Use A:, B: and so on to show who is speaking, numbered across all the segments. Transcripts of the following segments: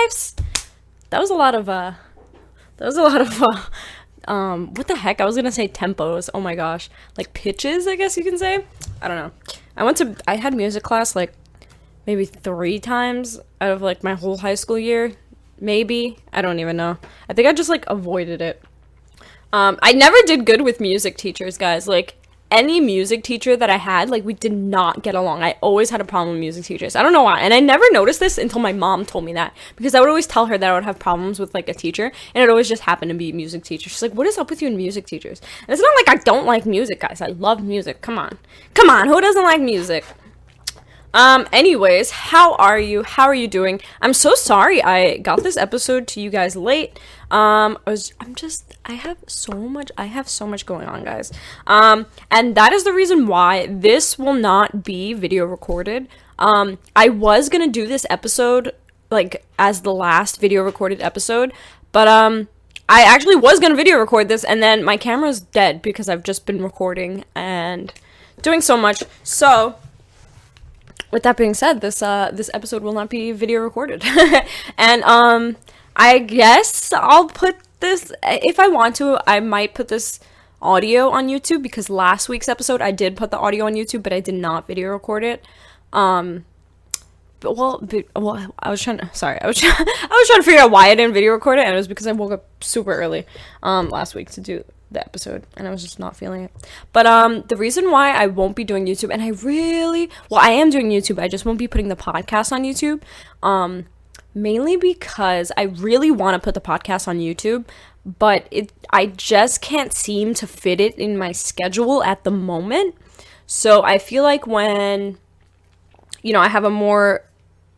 A: ThirdEyeCyphs. That was a lot of what the heck? I was gonna say tempos. Oh my gosh. Like pitches, I guess you can say. I don't know. I had music class like maybe 3 times out of like my whole high school year. Maybe. I don't even know. I think I just like avoided it. I never did good with music teachers, guys. Like, any music teacher that I had, like, we did not get along. I always had a problem with music teachers. I don't know why. And I never noticed this until my mom told me that. Because I would always tell her that I would have problems with, like, a teacher. And it always just happened to be a music teacher. She's like, what is up with you and music teachers? And it's not like I don't like music, guys. I love music. Come on. Come on. Who doesn't like music? Anyways, how are you? How are you doing? I'm so sorry I got this episode to you guys late. I have so much going on, guys. And that is the reason why this will not be video recorded. I was gonna do this episode, like, as the last video recorded episode, but, I actually was gonna video record this, and then my camera's dead because I've just been recording and doing so much, so with that being said, this episode will not be video recorded. And I guess I'll put this, if I want to, I might put this audio on YouTube, because last week's episode I did put the audio on YouTube, but I did not video record it. I was trying to figure out why I didn't video record it, and it was because I woke up super early last week to do the episode, and I was just not feeling it. But the reason why I won't be doing YouTube, and I am doing YouTube, I just won't be putting the podcast on YouTube, mainly because I really want to put the podcast on YouTube, but I just can't seem to fit it in my schedule at the moment. So I feel like when, I have a more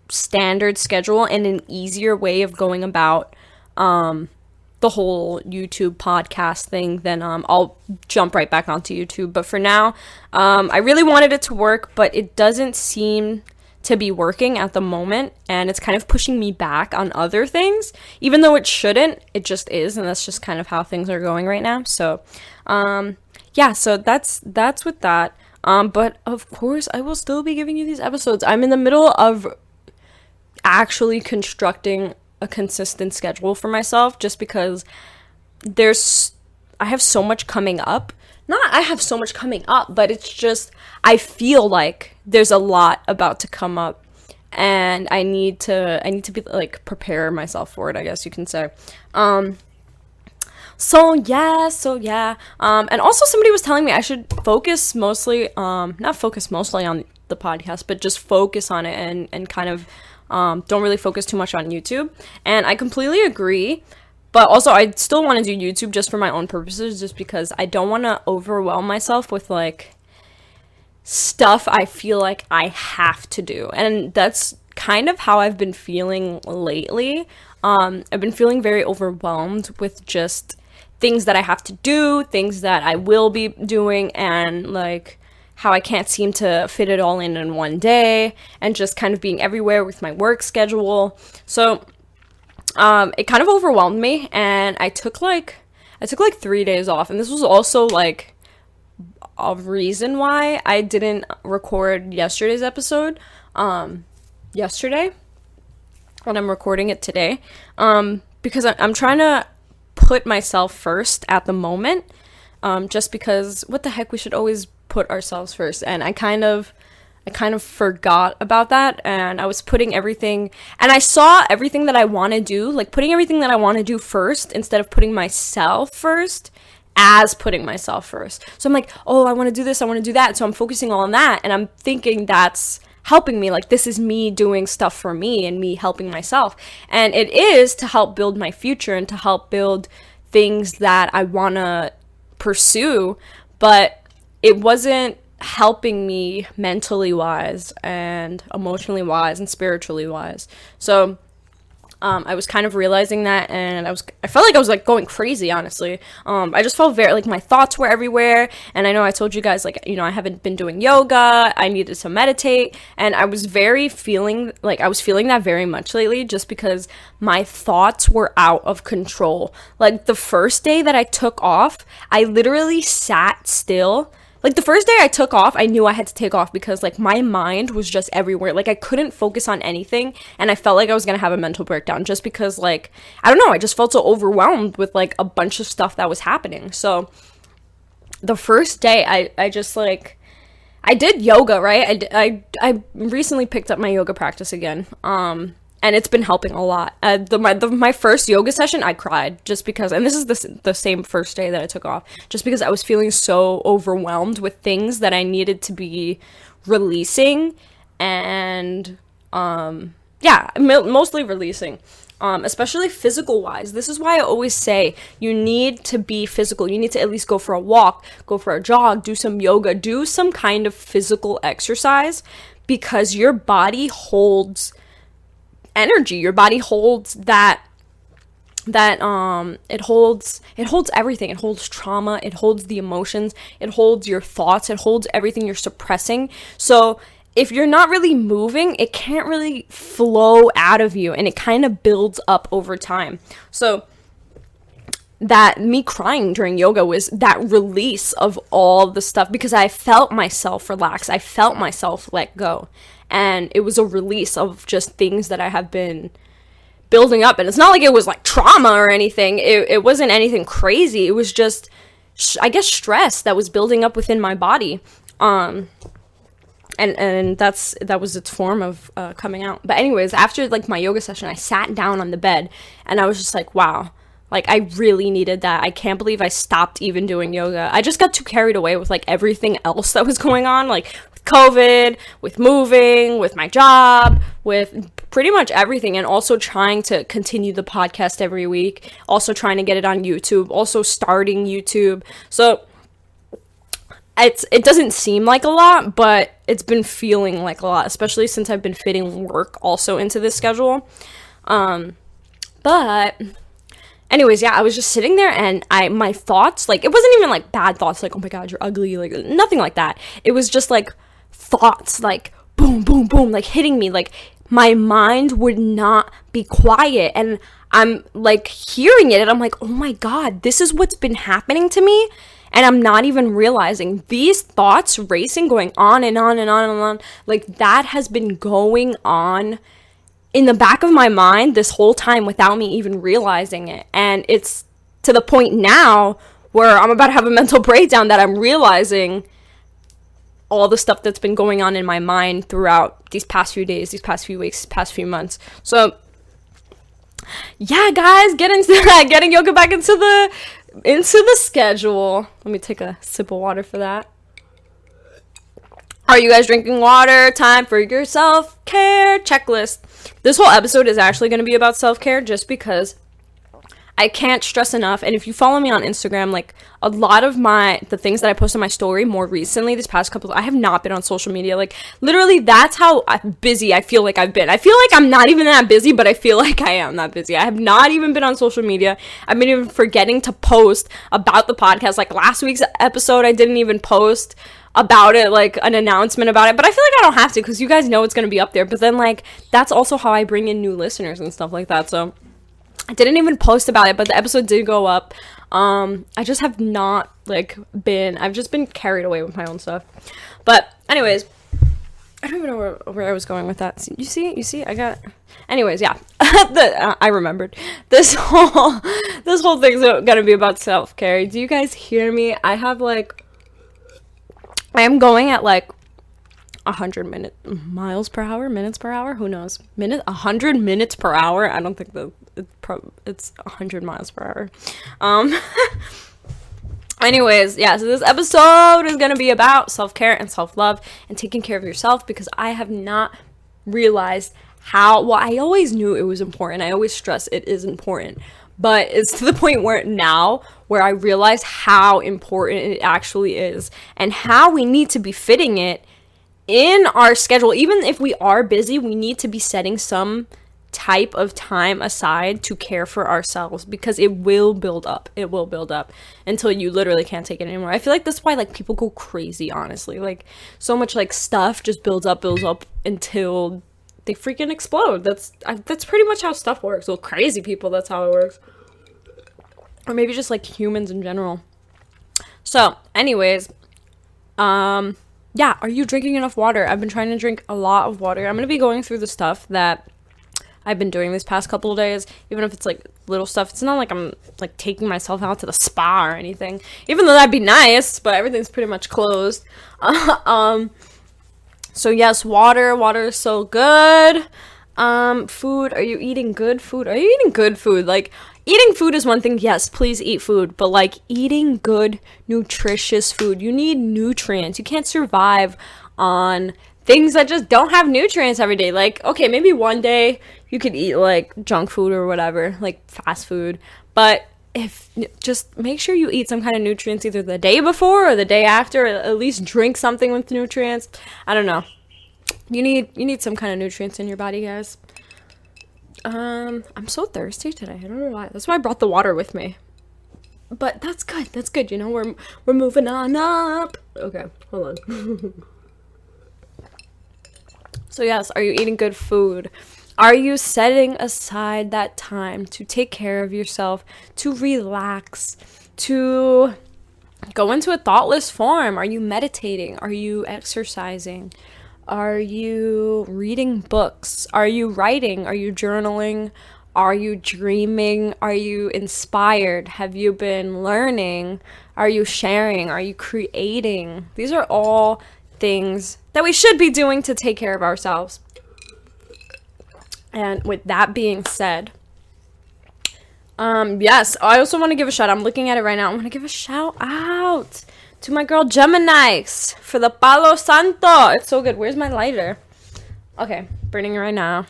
A: standard schedule and an easier way of going about the whole YouTube podcast thing, then I'll jump right back onto YouTube. But for now, I really wanted it to work, but it doesn't seem to be working at the moment, and it's kind of pushing me back on other things, even though it shouldn't. It just is, and that's just kind of how things are going right now. So yeah, so that's with that. But of course I will still be giving you these episodes. I'm in the middle of actually constructing a consistent schedule for myself, just because I have so much coming up. Not I have so much coming up, but it's just I feel like there's a lot about to come up, and I need to be like prepare myself for it, I guess you can say. So yeah. And also somebody was telling me I should focus mostly not focus mostly on the podcast, but just focus on it and kind of don't really focus too much on YouTube. And I completely agree. But also, I still want to do YouTube just for my own purposes, just because I don't want to overwhelm myself with, like, stuff I feel like I have to do. And that's kind of how I've been feeling lately. I've been feeling very overwhelmed with just things that I have to do, things that I will be doing, and, like, how I can't seem to fit it all in one day, and just kind of being everywhere with my work schedule. So it kind of overwhelmed me, and I took like 3 days off, and this was also like a reason why I didn't record yesterday's episode yesterday when I'm recording it today, because I'm trying to put myself first at the moment, just because what the heck, we should always put ourselves first. And I kind of forgot about that, and I was putting everything, and I saw everything that I want to do, like putting everything that I want to do first instead of putting myself first as putting myself first. So I'm like, oh, I want to do this, I want to do that. So I'm focusing on that, and I'm thinking that's helping me. Like, this is me doing stuff for me and me helping myself. And it is to help build my future and to help build things that I want to pursue, but it wasn't helping me mentally wise and emotionally wise and spiritually wise. So I was kind of realizing that, and I felt like I was like going crazy, honestly. I just felt very like my thoughts were everywhere, and I know I told you guys, like, I haven't been doing yoga, I needed to meditate, and I was feeling that very much lately, just because my thoughts were out of control. Like, the first day that I took off, I literally sat still like the first day I took off, I knew I had to take off because like my mind was just everywhere. Like I couldn't focus on anything, and I felt like I was gonna have a mental breakdown just because like, I don't know, I just felt so overwhelmed with like a bunch of stuff that was happening. So the first day I just like, I did yoga, right? I recently picked up my yoga practice again. And it's been helping a lot. My first yoga session, I cried just because, and this is the same first day that I took off, just because I was feeling so overwhelmed with things that I needed to be releasing, and mostly releasing, especially physical wise. This is why I always say you need to be physical. You need to at least go for a walk, go for a jog, do some yoga, do some kind of physical exercise, because your body holds energy. Your body holds it holds everything. It holds trauma, it holds the emotions, it holds your thoughts, it holds everything you're suppressing. So if you're not really moving, it can't really flow out of you, and it kind of builds up over time. So that me crying during yoga was that release of all the stuff, because I felt myself relax, I felt myself let go. And it was a release of just things that I have been building up. And it's not like it was like trauma or anything. It wasn't anything crazy. It was just, I guess, stress that was building up within my body. And that was its form of coming out. But anyways, after like my yoga session, I sat down on the bed and I was just like, wow. Like, I really needed that. I can't believe I stopped even doing yoga. I just got too carried away with, like, everything else that was going on. Like, with COVID, with moving, with my job, with pretty much everything. And also trying to continue the podcast every week. Also trying to get it on YouTube. Also starting YouTube. So, it doesn't seem like a lot, but it's been feeling like a lot. Especially since I've been fitting work also into this schedule. But anyways, yeah, I was just sitting there and my thoughts, like, it wasn't even like bad thoughts, like, oh my god, you're ugly, like, nothing like that. It was just like thoughts, like, boom, boom, boom, like hitting me. Like, my mind would not be quiet, and I'm like hearing it, and I'm like, oh my god, this is what's been happening to me, and I'm not even realizing these thoughts racing, going on and on and on and on. Like, that has been going on in the back of my mind this whole time without me even realizing it. And it's to the point now where I'm about to have a mental breakdown that I'm realizing all the stuff that's been going on in my mind throughout these past few days, these past few weeks, past few months. So yeah, guys, getting yoga back into the schedule. Let me take a sip of water for that. Are you guys drinking water? Time for your self-care checklist. This whole episode is actually going to be about self-care just because I can't stress enough. And if you follow me on Instagram, like, a lot of the things that I post on my story more recently, this past couple, I have not been on social media. Like, literally, that's how busy I feel like I've been. I feel like I'm not even that busy, but I feel like I am that busy. I have not even been on social media. I've been even forgetting to post about the podcast. Like, last week's episode, I didn't even post about it, like an announcement about it, but I feel like I don't have to because you guys know it's going to be up there. But then, like, that's also how I bring in new listeners and stuff like that. So I didn't even post about it, but the episode did go up. I just have not, like, I've just been carried away with my own stuff. But anyways, I don't even know where I was going with that. You see, anyways, yeah. I remembered. This whole thing's gonna be about self-care. Do you guys hear me? I am going at like 100 miles per hour, minutes per hour, who knows? 100 minutes per hour. I don't think it's 100 miles per hour. Anyways, yeah, so this episode is gonna be about self-care and self-love and taking care of yourself, because I have not realized I always knew it was important. I always stress it is important, but it's to the point where I realize how important it actually is and how we need to be fitting it in our schedule. Even if we are busy, we need to be setting some type of time aside to care for ourselves, because it will build up until you literally can't take it anymore. I feel like that's why, like, people go crazy, honestly. Like, so much, like, stuff just builds up until they freaking explode. That's pretty much how stuff works. Well, crazy people, that's how it works. Or maybe just, like, humans in general. So anyways, Yeah, are you drinking enough water? I've been trying to drink a lot of water. I'm going to be going through the stuff that I've been doing this past couple of days, even if it's like little stuff. It's not like I'm like taking myself out to the spa or anything, even though that'd be nice, but everything's pretty much closed. So yes, water is so good. Food, are you eating good food? Are you eating good food? Like, eating food is one thing. Yes, please eat food, but like eating good, nutritious food. You need nutrients. You can't survive on things that just don't have nutrients every day. Like, okay, maybe one day you could eat like junk food or whatever, like fast food, but if just make sure you eat some kind of nutrients either the day before or the day after, or at least drink something with nutrients. I don't know. You need some kind of nutrients in your body, guys. I'm so thirsty today. I don't know why. That's why I brought the water with me. But that's good. That's good. You know, we're moving on up. Okay, hold on. So yes, are you eating good food? Are you setting aside that time to take care of yourself, to relax, to go into a thoughtless form? Are you meditating? Are you exercising? Are you reading books? Are you writing? Are you journaling? Are you dreaming? Are you inspired? Have you been learning? Are you sharing? Are you creating? These are all things that we should be doing to take care of ourselves. And with that being said, yes, I also want to give a shout out. I'm looking at it right now. I want to give a shout out to my girl Gemini's for the Palo Santo. It's so good. Where's my lighter? Okay, burning it right now.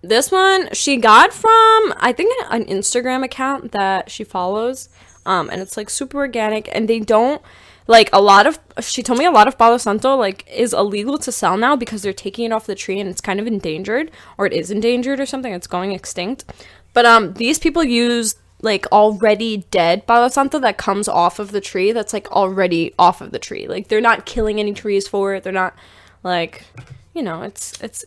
A: This one she got from, I think, an Instagram account that she follows. And it's like super organic, and they don't like she told me a lot of Palo Santo like is illegal to sell now because they're taking it off the tree and it's kind of endangered, or it is endangered or something. It's going extinct. But these people use like already dead Palo Santo that comes off of the tree, that's like already off of the tree. Like, they're not killing any trees for it. They're not like, you know, it's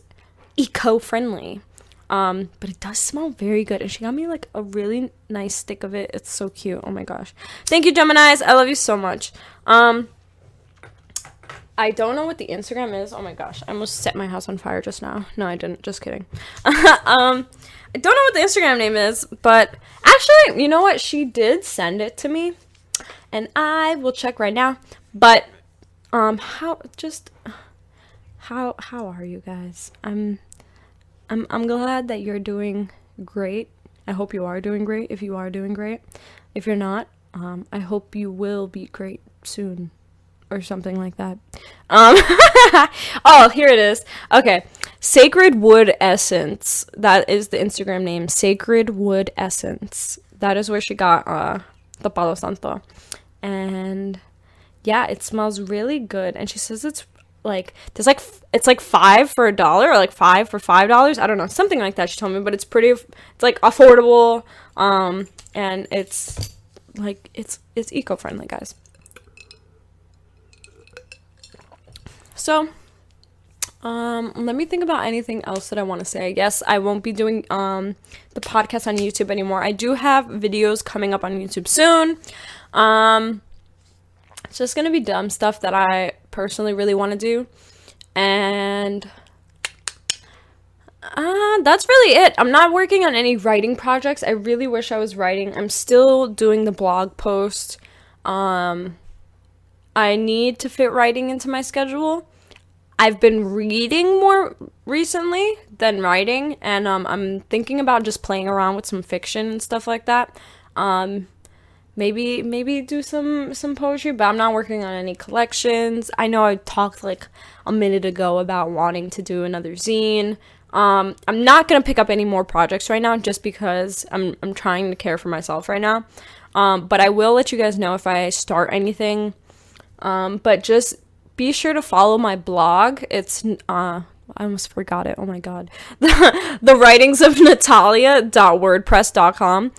A: eco-friendly. But it does smell very good, and she got me like a really nice stick of it. It's so cute. Oh my gosh, thank you, Gemini's. I love you so much. I don't know what the Instagram is. Oh my gosh, I almost set my house on fire just now. No, I didn't, just kidding. I don't know what the Instagram name is, but actually, you know what, she did send it to me, and I will check right now. But how are you guys? I'm glad that you're doing great. I hope you are doing great. If you are doing great, if you're not, I hope you will be great soon, or something like that. Oh, here it is. Okay, Sacred Wood Essence. That is the Instagram name. Sacred Wood Essence. That is where she got the Palo Santo, and yeah, it smells really good. And she says it's like there's like it's like $5 for $1, or like $5 for $5. I don't know, something like that she told me, but it's like affordable, and it's like it's eco-friendly, guys. So let me think about anything else that I want to say. Yes, I won't be doing the podcast on YouTube anymore. I do have videos coming up on YouTube soon. It's just gonna be dumb stuff that I personally really want to do, and that's really it. I'm not working on any writing projects. I really wish I was writing. I'm still doing the blog post. I need to fit writing into my schedule. I've been reading more recently than writing, and I'm thinking about just playing around with some fiction and stuff like that. Maybe do some poetry, but I'm not working on any collections. I know I talked like a minute ago about wanting to do another zine. I'm not gonna pick up any more projects right now, just because I'm trying to care for myself right now. But I will let you guys know if I start anything. But just be sure to follow my blog. It's I almost forgot it. Oh my god. The writings of Natalia.wordpress.com.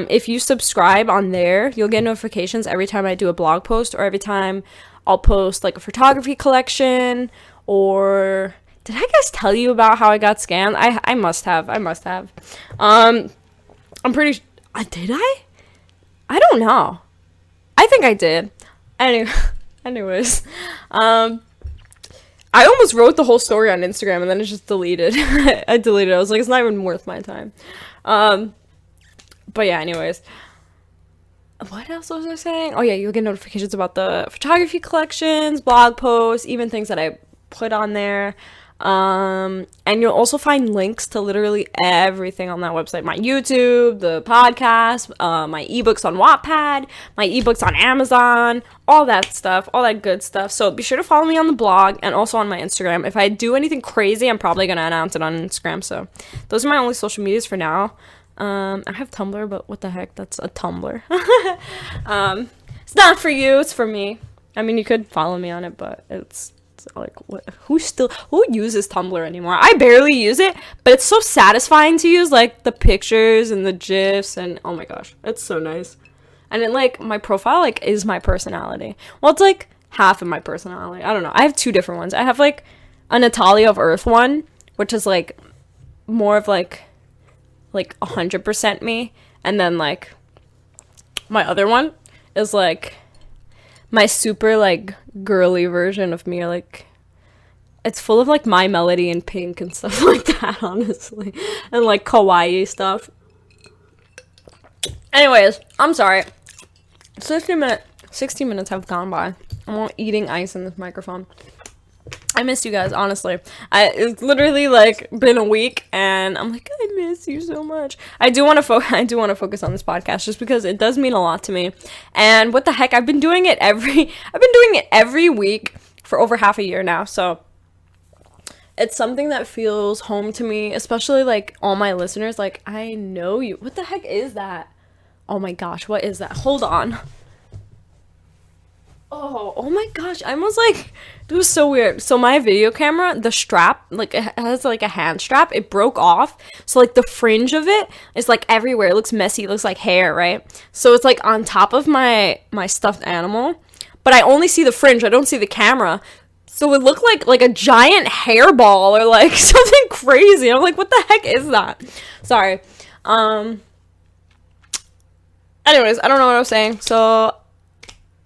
A: If you subscribe on there, you'll get notifications every time I do a blog post, or every time I'll post like a photography collection. Or did I guys tell you about how I got scammed? I must have. I'm pretty did I don't know. I think I did. Anyways, I almost wrote the whole story on Instagram and then it just deleted. I deleted it. I was like, it's not even worth my time. But yeah, anyways. What else was I saying? Oh yeah, you'll get notifications about the photography collections, blog posts, even things that I put on there. And you'll also find links to literally everything on that website. My YouTube, the podcast, my ebooks on Wattpad, my ebooks on Amazon, all that stuff, all that good stuff. So be sure to follow me on the blog and also on my Instagram. If I do anything crazy, I'm probably going to announce it on Instagram. So those are my only social medias for now. I have Tumblr, but what the heck? That's a Tumblr. It's not for you, it's for me. I mean, you could follow me on it, but it's like, what, who uses Tumblr anymore? I barely use it, but it's so satisfying to use, like, the pictures and the GIFs, and oh my gosh, it's so nice. And it, like, my profile, like, is my personality. Well, it's, like, half of my personality. I don't know. I have two different ones. I have, like, a Natalia of Earth one, which is, like, more of, like 100% me, and then, like, my other one is, like, my super, like, girly version of me. Like, it's full of, like, My Melody and Pink and stuff like that, honestly, and, like, kawaii stuff. Anyways, I'm sorry. 60 minutes have gone by. I'm all eating ice in this microphone. I miss you guys, honestly. It's literally, like, been a week, and I'm like, I miss you so much. I do want to focus on this podcast just because it does mean a lot to me. And what the heck, I've been doing it every week for over half a year now. So it's something that feels home to me, especially, like, all my listeners. Like, I know you. What the heck is that? Oh my gosh, what is that? Hold on. Oh my gosh, I almost, like, it was so weird. So my video camera, the strap, like, it has, like, a hand strap, it broke off. So, like, the fringe of it is, like, everywhere. It looks messy. It looks like hair, right? So it's, like, on top of my stuffed animal, but I only see the fringe. I don't see the camera. So it looked like a giant hairball or, like, something crazy. I'm like, what the heck is that? Sorry. Anyways, I don't know what I was saying. So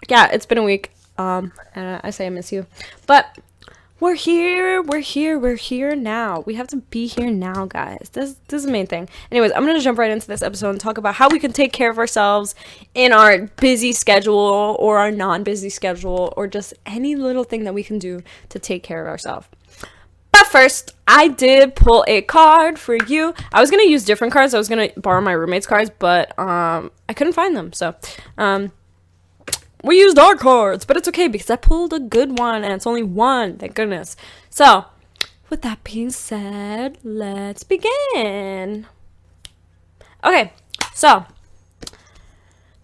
A: yeah, it's been a week, and I say I miss you, but we're here now. We have to be here now, guys. This is the main thing. Anyways, I'm gonna jump right into this episode and talk about how we can take care of ourselves in our busy schedule or our non-busy schedule, or just any little thing that we can do to take care of ourselves. But first, I did pull a card for you. I was gonna use different cards. I was gonna borrow my roommate's cards, but I couldn't find them, so we used our cards, but it's okay because I pulled a good one and it's only one, thank goodness. So, with that being said, let's begin. Okay, so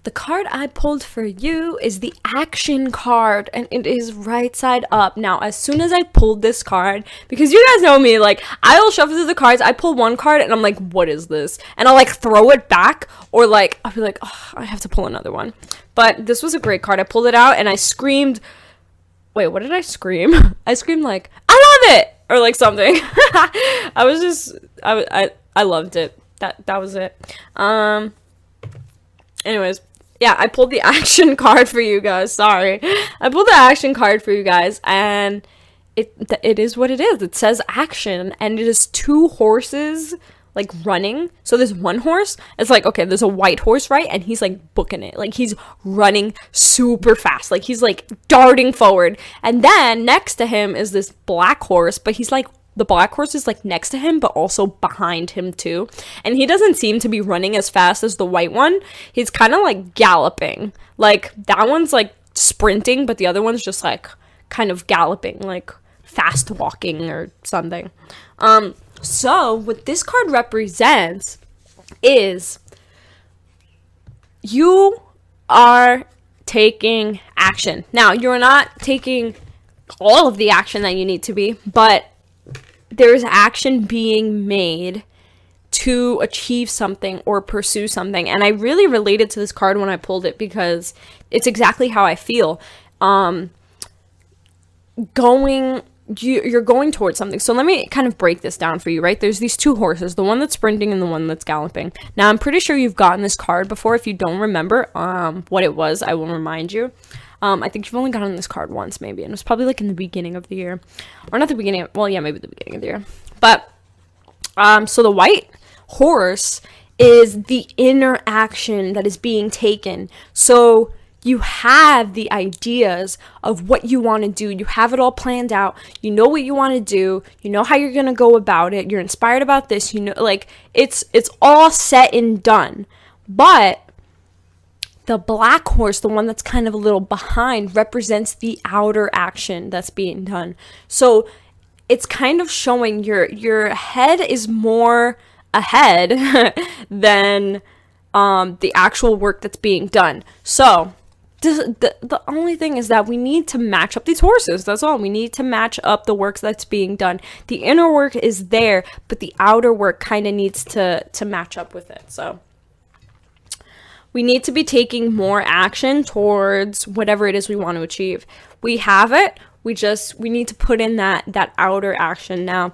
A: the card I pulled for you is the action card, and it is right side up. Now, as soon as I pulled this card, because you guys know me, like, I'll shuffle through the cards, I pull one card, and I'm like, what is this? And I'll, like, throw it back, or, like, I'll be like, oh, I have to pull another one. But this was a great card. I pulled it out, and I screamed, wait, what did I scream? I screamed, like, I love it! Or, like, something. I loved it. That was it. Anyways. Yeah, I pulled the action card for you guys. Sorry. I pulled the action card for you guys, and it is what it is. It says action, and it is two horses, like, running. So there's one horse. It's like, okay, there's a white horse, right? And he's, like, booking it. Like, he's running super fast. Like, he's, like, darting forward. And then next to him is this black horse, but he's, like, the black horse is, like, next to him, but also behind him, too. And he doesn't seem to be running as fast as the white one. He's kind of, like, galloping. Like, that one's, like, sprinting, but the other one's just, like, kind of galloping, like, fast walking or something. So, what this card represents is you are taking action. Now, you're not taking all of the action that you need to be, but there's action being made to achieve something or pursue something. And I really related to this card when I pulled it because it's exactly how I feel. Going you're going towards something. So let me kind of break this down for you, right? There's these two horses, the one that's sprinting and the one that's galloping. Now, I'm pretty sure you've gotten this card before. If you don't remember what it was, I will remind you. I think you've only gotten this card once, maybe, and it was probably like in the beginning of the year. Or not the beginning, well, yeah, maybe the beginning of the year. But, so the white horse is the inner action that is being taken. So you have the ideas of what you want to do. You have it all planned out. You know what you want to do. You know how you're going to go about it. You're inspired about this. You know, like, it's all set and done. But the black horse, the one that's kind of a little behind, represents the outer action that's being done. So it's kind of showing your head is more ahead than the actual work that's being done. So the only thing is that we need to match up these horses. That's all. We need to match up the work that's being done. The inner work is there, but the outer work kind of needs to match up with it. So we need to be taking more action towards whatever it is we want to achieve. We have it. We need to put in that outer action. Now,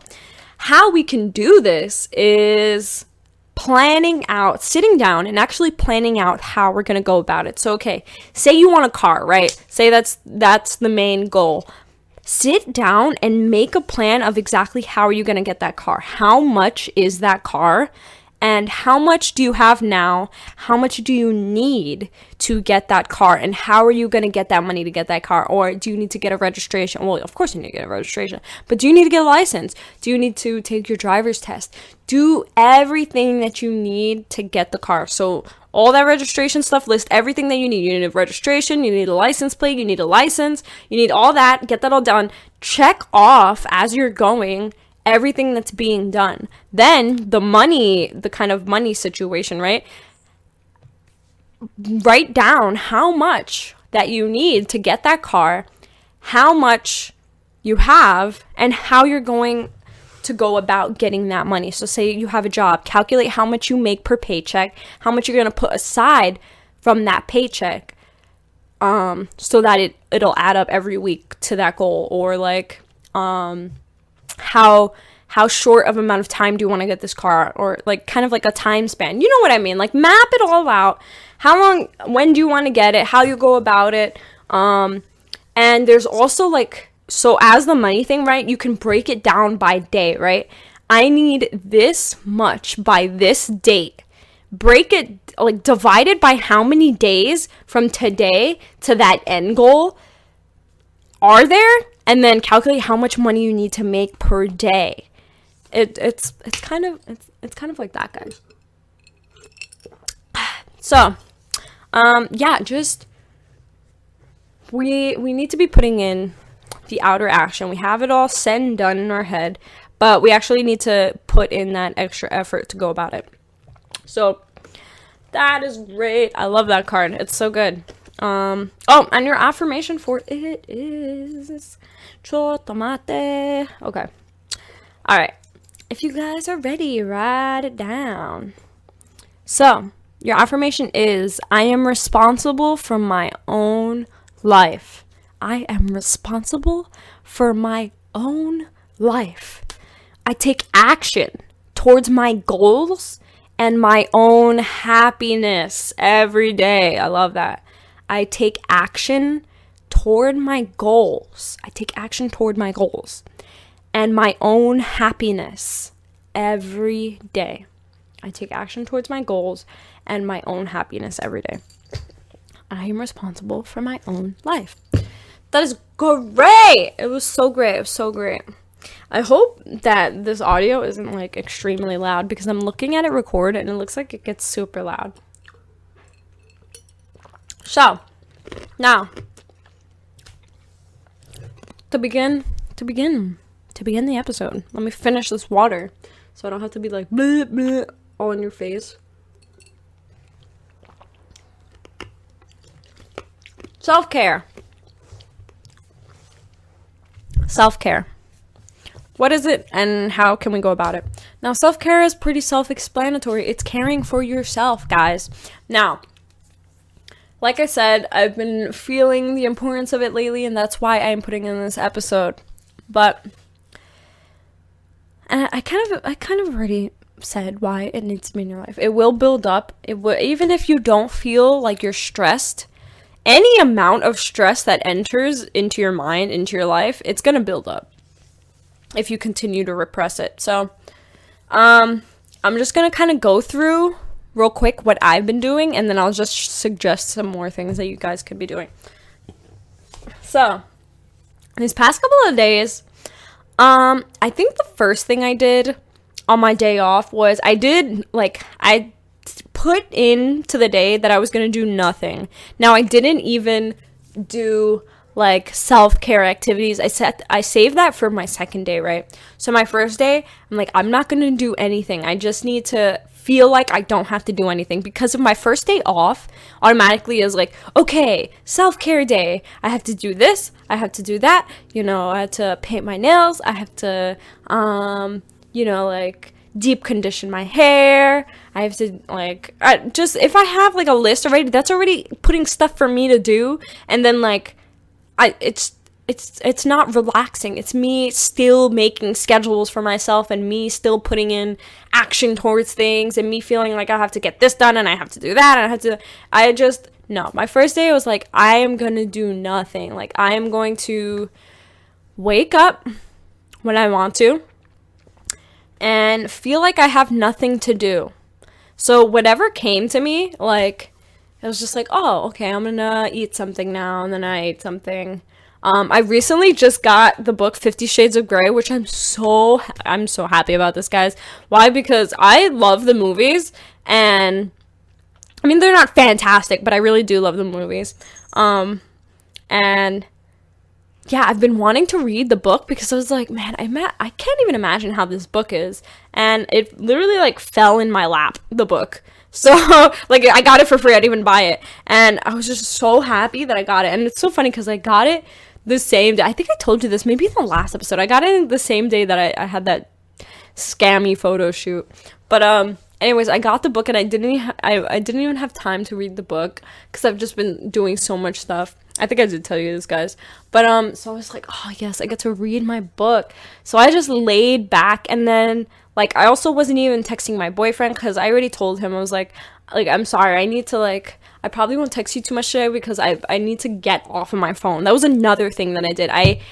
A: how we can do this is planning out, sitting down and actually planning out how we're going to go about it. So, okay, say you want a car, right? Say that's the main goal. Sit down and make a plan of exactly how are you going to get that car. How much is that car? And how much do you have now? How much do you need to get that car? And how are you going to get that money to get that car? Or do you need to get a registration? Well, of course you need to get a registration. But do you need to get a license? Do you need to take your driver's test? Do everything that you need to get the car. So all that registration stuff, list everything that you need. You need a registration. You need a license plate. You need a license. You need all that. Get that all done. Check off as you're going everything that's being done. Then the kind of money situation, right? Write down how much that you need to get that car, how much you have, and how you're going to go about getting that money. So say you have a job, calculate how much you make per paycheck, how much you're going to put aside from that paycheck, so that it'll add up every week to that goal. Or like, how short of amount of time do you want to get this car, or like kind of like a time span. You know what I mean? Like, map it all out. How long, when do you want to get it, how you go about it. And there's also like, so as the money thing, right, you can break it down by day, right? I need this much by this date. Break it, like, divide it by how many days from today to that end goal are there, and then calculate how much money you need to make per day. It's kind of like that, guys. So, just we need to be putting in the outer action. We have it all said and done in our head, but we actually need to put in that extra effort to go about it. So that is great. I love that card. It's so good. And your affirmation for it is chotomate. Okay. All right. If you guys are ready, write it down. So, your affirmation is, I am responsible for my own life. I am responsible for my own life. I take action towards my goals and my own happiness every day. I love that. I take action toward my goals. I take action toward my goals and my own happiness every day. I take action towards my goals and my own happiness every day. I am responsible for my own life. That is great. It was so great. It was so great. I hope that this audio isn't like extremely loud, because I'm looking at it record and it looks like it gets super loud. So, now, to begin the episode, let me finish this water so I don't have to be like bleh, bleh, all in your face. Self-care. Self-care. What is it and how can we go about it? Now, self-care is pretty self-explanatory. It's caring for yourself, guys. Now, like I said, I've been feeling the importance of it lately, and that's why I'm putting in this episode. But and I kind of already said why it needs to be in your life. It will build up. It will, even if you don't feel like you're stressed, any amount of stress that enters into your mind, into your life, it's gonna build up if you continue to repress it. So I'm just gonna kind of go through real quick what I've been doing, and then I'll just suggest some more things that you guys could be doing. So these past couple of days, I think the first thing I did on my day off was I put into the day that I was going to do nothing. Now, I didn't even do like self-care activities. I saved that for my second day, right? So my first day, I'm like, I'm not going to do anything. I just need to feel like I don't have to do anything, because of my first day off automatically is like, okay, self-care day. I have to do this. I have to do that. I have to paint my nails. I have to, like deep condition my hair. I have to if I have like a list already, that's already putting stuff for me to do. And then like, it's not relaxing. It's me still making schedules for myself, and me still putting in action towards things, and me feeling like I have to get this done, and I have to do that, and no. My first day was like, I am gonna do nothing. Like, I am going to wake up when I want to and feel like I have nothing to do. So whatever came to me, like, it was just like, oh, okay, I'm gonna eat something now, and then I ate something. I recently just got the book 50 Shades of Grey, which I'm so happy about this, guys. Why? Because I love the movies, and I mean, they're not fantastic, but I really do love the movies. And yeah, I've been wanting to read the book because I was like, man, I can't even imagine how this book is. And it literally like fell in my lap, the book. So, like, I got it for free. I didn't even buy it. And I was just so happy that I got it. And it's so funny because I got it the same day. I think I told you this maybe in the last episode. I got it the same day that I had that scammy photo shoot. But, anyways, I got the book, and I didn't even have time to read the book because I've just been doing so much stuff. I think I did tell you this, guys. But, so I was like, oh, yes, I get to read my book. So I just laid back, and then, like, I also wasn't even texting my boyfriend because I already told him, I was like, I'm sorry, I need to, like, I probably won't text you too much today because I need to get off of my phone. That was another thing that I did. I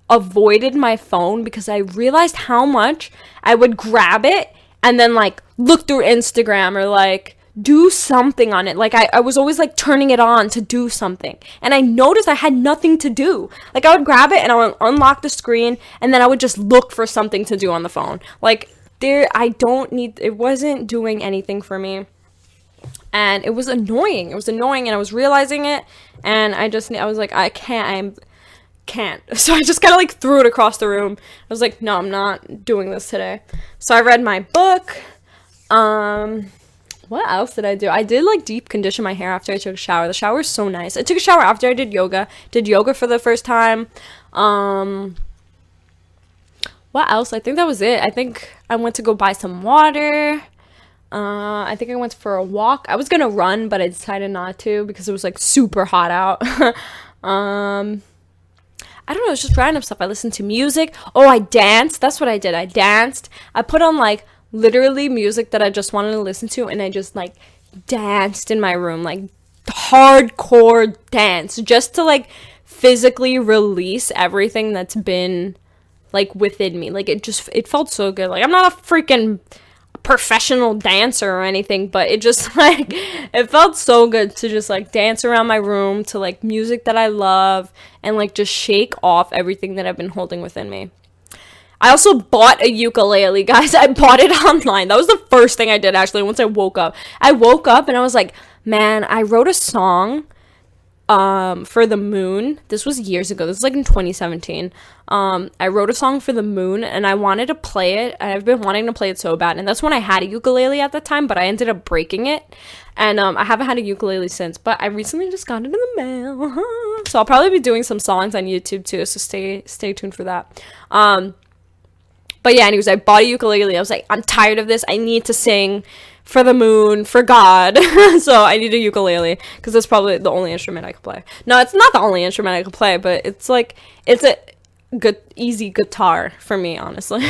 A: avoided my phone because I realized how much I would grab it and then, like, look through Instagram or, like, do something on it. Like, I was always, like, turning it on to do something. And I noticed I had nothing to do. Like, I would grab it and I would unlock the screen, and then I would just look for something to do on the phone. Like, it wasn't doing anything for me. And it was annoying. It was annoying, and I was realizing it, and I was like, I can't. So I just kind of, like, threw it across the room. I was like, no, I'm not doing this today. So I read my book. What else did I do? I did, like, deep condition my hair after I took a shower. The shower is so nice. I took a shower after I did yoga. Did yoga for the first time. What else? I think that was it. I think I went to go buy some water. I think I went for a walk. I was gonna run, but I decided not to because it was, like, super hot out. I don't know, it's just random stuff. I listened to music. Oh, I danced. That's what I did. I danced. I put on, like, literally music that I just wanted to listen to, and I just, like, danced in my room, like, hardcore dance, just to, like, physically release everything that's been, like, within me. Like, it felt so good. Like, I'm not a freaking professional dancer or anything, but it just, like, it felt so good to just, like, dance around my room to, like, music that I love, and, like, just shake off everything that I've been holding within me. I also bought a ukulele, guys. I bought it online. That was the first thing I did, actually, once I woke up. I woke up and I was like, man, I wrote a song for the moon. This was years ago. This was, like, in 2017. I wrote a song for the moon, and I wanted to play it. I've been wanting to play it so bad, and that's when I had a ukulele at the time, but I ended up breaking it, and I haven't had a ukulele since, but I recently just got it in the mail. So I'll probably be doing some songs on YouTube, too, so stay tuned for that. But yeah, anyways, I bought a ukulele. I was like, I'm tired of this. I need to sing for the moon, for God. So I need a ukulele because it's probably the only instrument I could play. No, it's not the only instrument I could play, but it's like, good, easy guitar for me, honestly.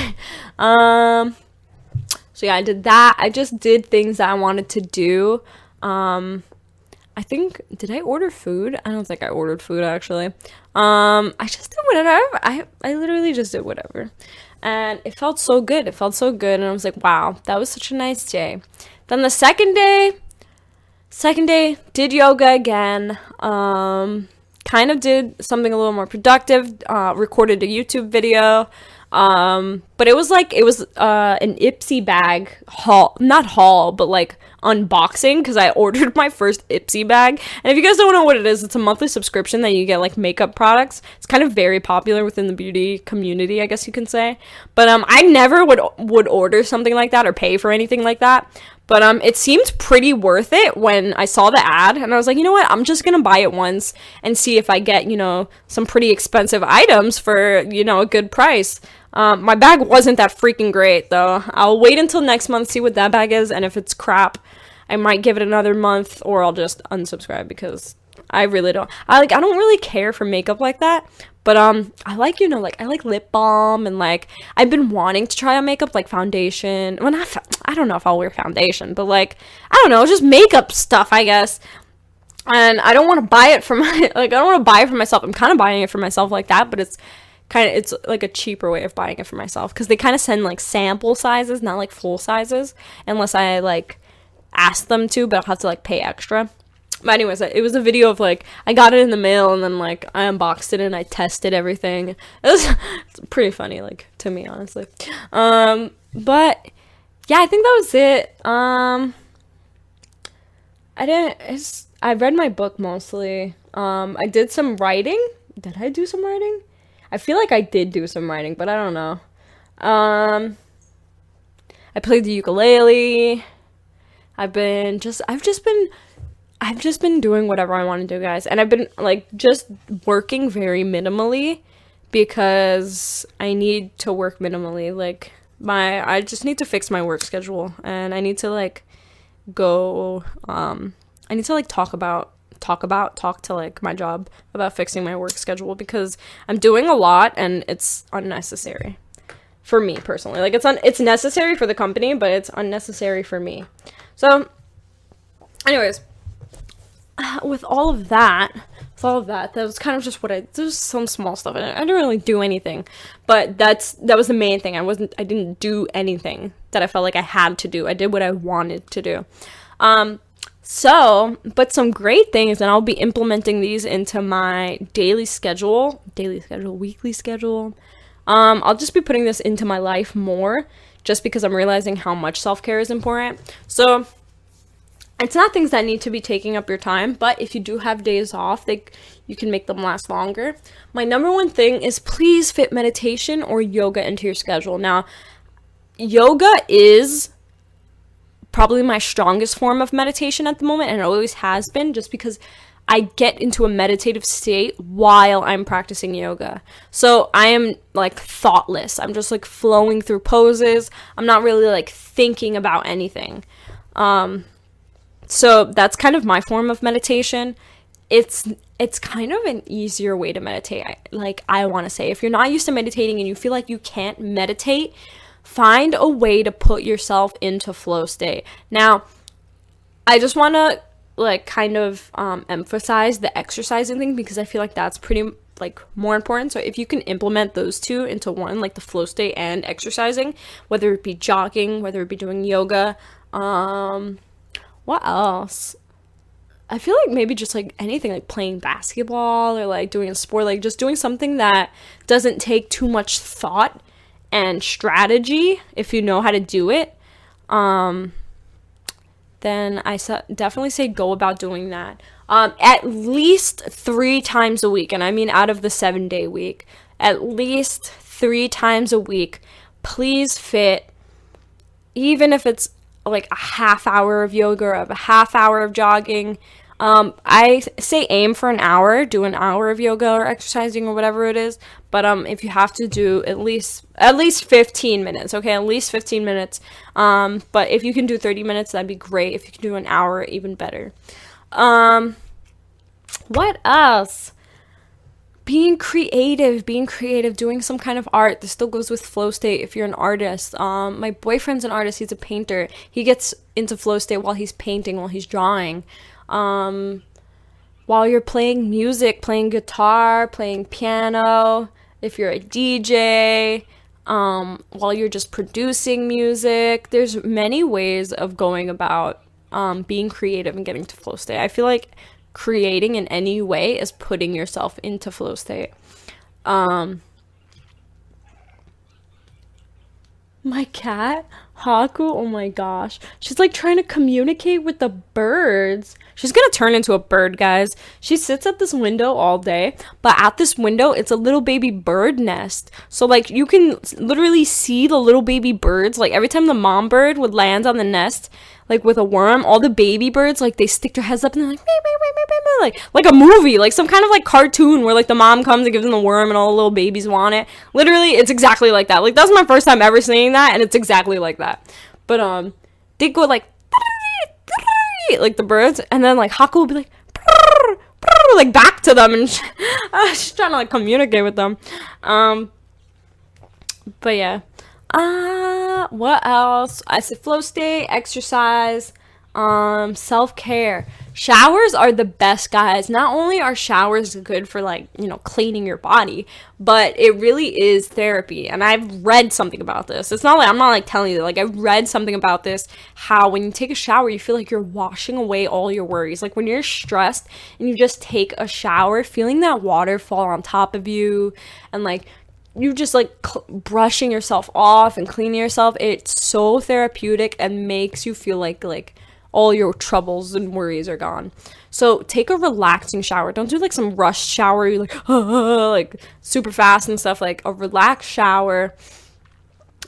A: So yeah, I did that. I just did things that I wanted to do. I think, did I order food? I don't think I ordered food, actually. I just did whatever. I literally just did whatever. And it felt so good. It felt so good. And I was like, wow, that was such a nice day. Then the second day, did yoga again. Kind of did something a little more productive. Recorded a YouTube video. But it was an Ipsy bag haul, but like unboxing, because I ordered my first Ipsy bag. And if you guys don't know what it is, it's a monthly subscription that you get like makeup products. It's kind of very popular within the beauty community, I guess you can say. But I never would order something like that or pay for anything like that. But it seemed pretty worth it when I saw the ad, and I was like, you know what, I'm just gonna buy it once and see if I get, some pretty expensive items for, a good price. My bag wasn't that freaking great, though. I'll wait until next month, see what that bag is, and if it's crap, I might give it another month, or I'll just unsubscribe, because I really don't. I don't really care for makeup like that. But I like, I like lip balm, and like I've been wanting to try on makeup, like foundation. Well, I don't know if I'll wear foundation, but like I don't know, just makeup stuff, I guess. And I don't want to buy it for I don't want to buy it for myself. I'm kind of buying it for myself like that, but it's like a cheaper way of buying it for myself, because they kind of send like sample sizes, not like full sizes, unless I like ask them to, but I'll have to like pay extra. But anyways, it was a video of like I got it in the mail, and then like I unboxed it and I tested everything. It's pretty funny, like, to me, honestly. But yeah, I think that was it. I read my book mostly. I did some writing. Did I do some writing? I feel like I did do some writing, but I don't know. I played the ukulele. I've just been doing whatever I want to do, guys. And I've been like just working very minimally, because I need to work minimally. Like I just need to fix my work schedule, and I need to like go I need to like talk to like my job about fixing my work schedule, because I'm doing a lot and it's unnecessary for me personally. Like it's necessary for the company, but it's unnecessary for me. So anyways, with all of that, that was kind of just there's some small stuff. I didn't really do anything, but that was the main thing. I didn't do anything that I felt like I had to do. I did what I wanted to do. But some great things, and I'll be implementing these into my weekly schedule. I'll just be putting this into my life more, just because I'm realizing how much self-care is important. So it's not things that need to be taking up your time, but if you do have days off, you can make them last longer. My number one thing is, please fit meditation or yoga into your schedule. Now, yoga is probably my strongest form of meditation at the moment, and it always has been, just because I get into a meditative state while I'm practicing yoga. So I am like thoughtless. I'm just like flowing through poses. I'm not really like thinking about anything. So that's kind of my form of meditation. It's kind of an easier way to meditate. I want to say, if you're not used to meditating and you feel like you can't meditate, find a way to put yourself into flow state. Now, I just want to like kind of emphasize the exercising thing, because I feel like that's pretty like more important. So if you can implement those two into one, like the flow state and exercising, whether it be jogging, whether it be doing yoga, what else? I feel like maybe just like anything, like playing basketball or like doing a sport, like just doing something that doesn't take too much thought and strategy. If you know how to do it, then I definitely say go about doing that. At least 3 times a week, and I mean out of the 7-day week, at least 3 times a week, please fit, even if it's like a half hour of yoga or a half hour of jogging. I say aim for an hour, do an hour of yoga or exercising or whatever it is. But if you have to do at least 15 minutes, okay, at least 15 minutes. But if you can do 30 minutes, that'd be great. If you can do an hour, even better. What else? being creative, doing some kind of art. This still goes with flow state if you're an artist. My boyfriend's an artist. He's a painter. He gets into flow state while he's painting, while he's drawing. While you're playing music, playing guitar, playing piano, if you're a DJ, while you're just producing music. There's many ways of going about being creative and getting to flow state. I feel like creating in any way is putting yourself into flow state. My cat, Haku, oh my gosh. She's like trying to communicate with the birds. She's gonna turn into a bird, guys. She sits at this window all day, but at this window, it's a little baby bird nest. So like you can literally see the little baby birds. Like every time the mom bird would land on the nest, like with a worm, all the baby birds, like they stick their heads up and they're like, meow, meow, meow, meow, meow, like a movie, like some kind of like cartoon where like the mom comes and gives them the worm and all the little babies want it. Literally, it's exactly like that. Like that's my first time ever seeing that, and it's exactly like that. But they go like the birds, and then like Haku will be like back to them, and she's trying to like communicate with them. But yeah. What else? I said flow state, exercise, self-care. Showers are the best, guys. Not only are showers good for like, cleaning your body, but it really is therapy. And I've read something about this. It's not like, I'm not like telling you, like I've read something about this, how when you take a shower, you feel like you're washing away all your worries. Like when you're stressed and you just take a shower, feeling that water fall on top of you and like, you just like brushing yourself off and cleaning yourself, it's so therapeutic and makes you feel like all your troubles and worries are gone. So take a relaxing shower. Don't do like some rushed shower, you like super fast and stuff. Like a relaxed shower,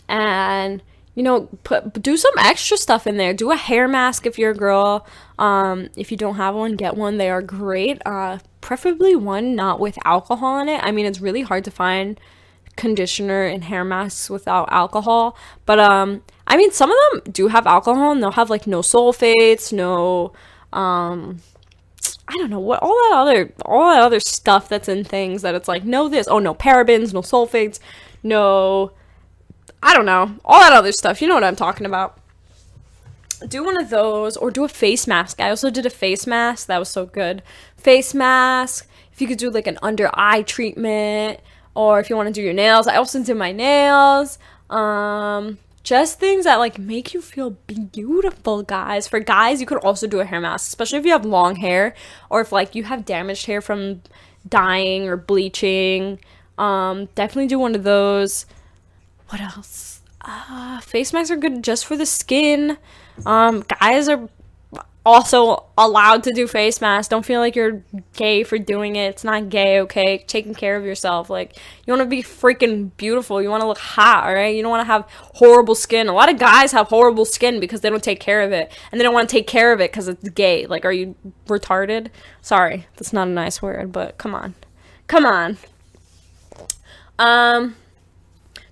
A: and do some extra stuff in there. Do a hair mask if you're a girl. If you don't have one, get one. They are great. Preferably one not with alcohol in it. I mean, it's really hard to find conditioner and hair masks without alcohol, but I mean some of them do have alcohol and they'll have like no sulfates, no I don't know what all that other stuff that's in things that it's like no parabens, no sulfates, no I don't know, all that other stuff. You know what I'm talking about. Do one of those, or do a face mask. I also did a face mask that was so good. Face mask, if you could do like an under eye treatment, or if you want to do your nails. I also did my nails. Just things that like make you feel beautiful, guys. For guys, you could also do a hair mask, especially if you have long hair, or if like you have damaged hair from dyeing or bleaching. Definitely do one of those. What else? Face masks are good just for the skin. Guys are also allowed to do face masks. Don't feel like you're gay for doing it. It's not gay, okay? Taking care of yourself. Like, you want to be freaking beautiful. You want to look hot, all right? You don't want to have horrible skin. A lot of guys have horrible skin because they don't take care of it. And they don't want to take care of it because it's gay. Like, are you retarded? Sorry, that's not a nice word, but come on. Come on.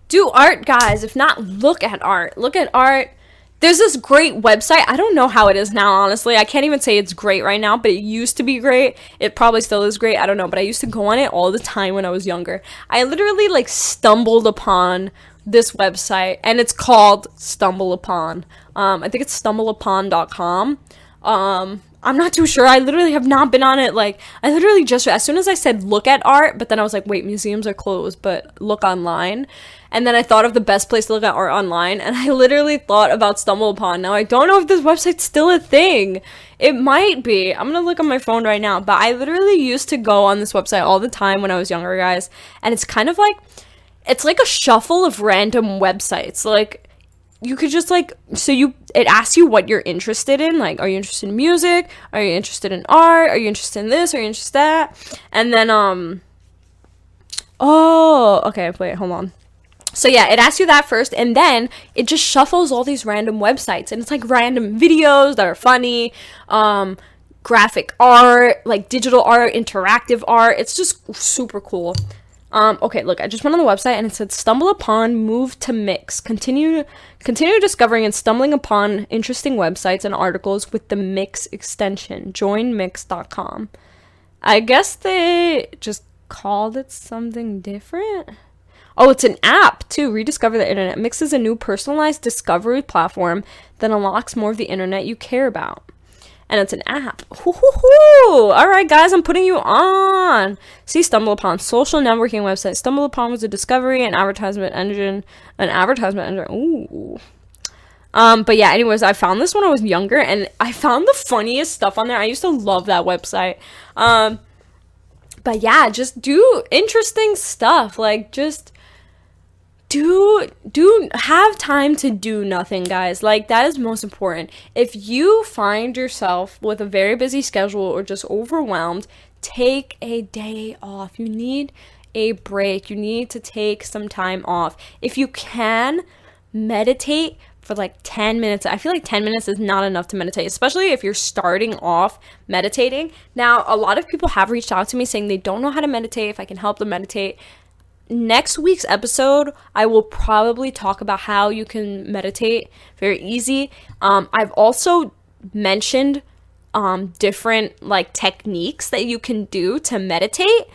A: Do art, guys. If not, look at art. Look at art. There's this great website. I don't know how it is now, honestly. I can't even say it's great right now, but it used to be great. It probably still is great. I don't know, but I used to go on it all the time when I was younger. I literally, like, stumbled upon this website, and it's called Stumble Upon. I think it's stumbleupon.com. I'm not too sure. I literally have not been on it. Like, I literally just, as soon as I said look at art, but then I was like, wait, museums are closed, but look online. And then I thought of the best place to look at art online, and I literally thought about Stumble Upon. Now, I don't know if this website's still a thing. It might be. I'm gonna look on my phone right now, but I literally used to go on this website all the time when I was younger, guys, and it's kind of like, it's like a shuffle of random websites. Like, you could just like, it asks you what you're interested in. Like, are you interested in music? Are you interested in art? Are you interested in this? Are you interested in that? And then, oh, okay, wait, hold on. So yeah, it asks you that first, and then it just shuffles all these random websites, and it's like random videos that are funny, graphic art, like digital art, interactive art. It's just super cool. Okay, look, I just went on the website and it said stumble upon, move to mix. Continue discovering and stumbling upon interesting websites and articles with the Mix extension. Join mix.com. I guess they just called it something different. Oh, it's an app too. Rediscover the Internet mixes a new personalized discovery platform that unlocks more of the internet you care about. And it's an app. All right, guys, I'm putting you on. See, Stumble Upon, social networking website. Stumble Upon was a discovery and advertisement engine. Ooh. But yeah, anyways, I found this when I was younger, and I found the funniest stuff on there. I used to love that website. But yeah, just do interesting stuff. Like, just do have time to do nothing, guys. Like, that is most important. If you find yourself with a very busy schedule or just overwhelmed, take a day off. You need a break. You need to take some time off. If you can, meditate for like 10 minutes. I feel like 10 minutes is not enough to meditate, especially if you're starting off meditating. Now, a lot of people have reached out to me saying they don't know how to meditate, if I can help them meditate. Next week's episode, I will probably talk about how you can meditate. Very easy. I've also mentioned different like techniques that you can do to meditate